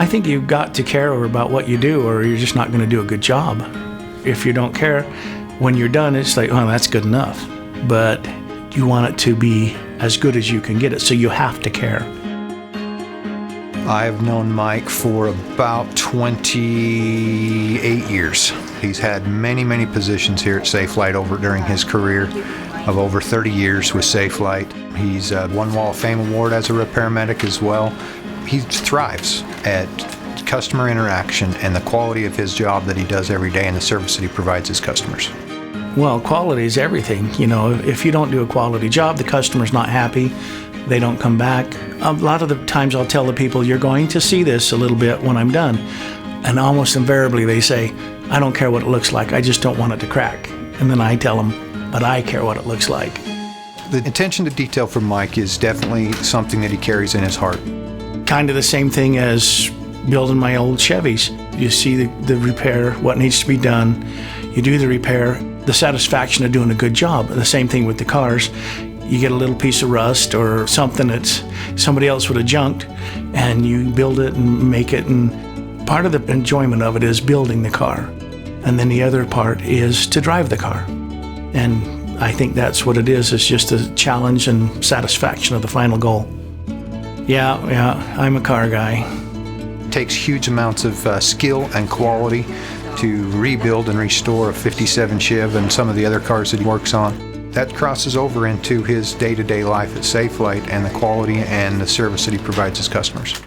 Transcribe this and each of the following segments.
I think you've got to care about what you do, or you're just not going to do a good job. If you don't care, when you're done, it's like, oh, that's good enough. But you want it to be as good as you can get it, so you have to care. I've known Mike for about 28 years. He's had many positions here at Safelite during his career of over 30 years with Safelite. He's won Wall of Fame award as a repair medic as well. He thrives at customer interaction and the quality of his job that he does every day and the service that he provides his customers. Well, quality is everything. You know, if you don't do a quality job, the customer's not happy. They don't come back. A lot of the times I'll tell the people, you're going to see this a little bit when I'm done. And almost invariably they say, I don't care what it looks like, I just don't want it to crack. And then I tell them, but I care what it looks like. The attention to detail for Mike is definitely something that he carries in his heart. Kind of the same thing as building my old Chevys. You see the repair, what needs to be done. You do the repair, the satisfaction of doing a good job. The same thing with the cars. You get a little piece of rust or something that somebody else would have junked, and you build it and make it. And part of the enjoyment of it is building the car. And then the other part is to drive the car. And I think that's what it is. It's just a challenge and satisfaction of the final goal. Yeah, I'm a car guy. It takes huge amounts of skill and quality to rebuild and restore a 57 Chev and some of the other cars that he works on. That crosses over into his day-to-day life at Safelite and the quality and the service that he provides his customers.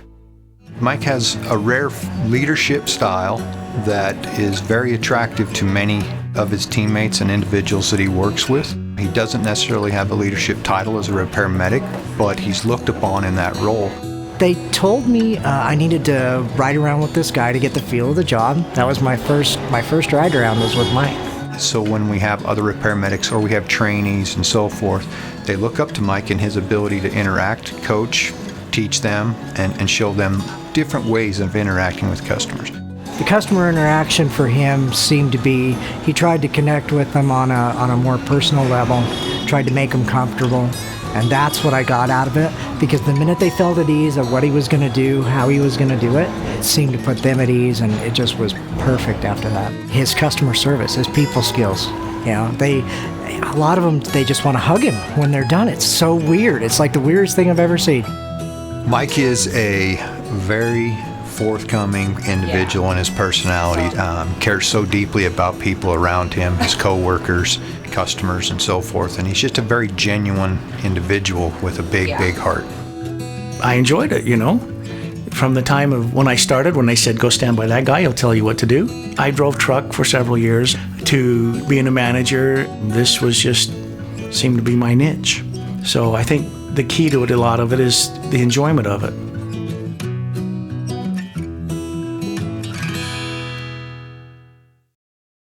Mike has a rare leadership style that is very attractive to many of his teammates and individuals that he works with. He doesn't necessarily have a leadership title as a repair medic, but he's looked upon in that role. They told me I needed to ride around with this guy to get the feel of the job. That was my first ride around was with Mike. So when we have other repair medics or we have trainees and so forth, they look up to Mike and his ability to interact, coach, teach them, and show them different ways of interacting with customers. The customer interaction for him seemed to be, he tried to connect with them on a more personal level, tried to make them comfortable, and that's what I got out of it, because the minute they felt at ease of what he was going to do, how he was going to do it, it seemed to put them at ease, and it just was perfect after that. His customer service, his people skills, you know, a lot of them, they just want to hug him when they're done. It's so weird. It's like the weirdest thing I've ever seen. Mike is a very forthcoming individual in his personality, cares so deeply about people around him, his co-workers, customers, and so forth, and he's just a very genuine individual with a big heart. I enjoyed it, you know. From the time of when I started, when they said, go stand by that guy, he'll tell you what to do. I drove truck for several years to being a manager. This was just seemed to be my niche. So I think the key to it, a lot of it, is the enjoyment of it.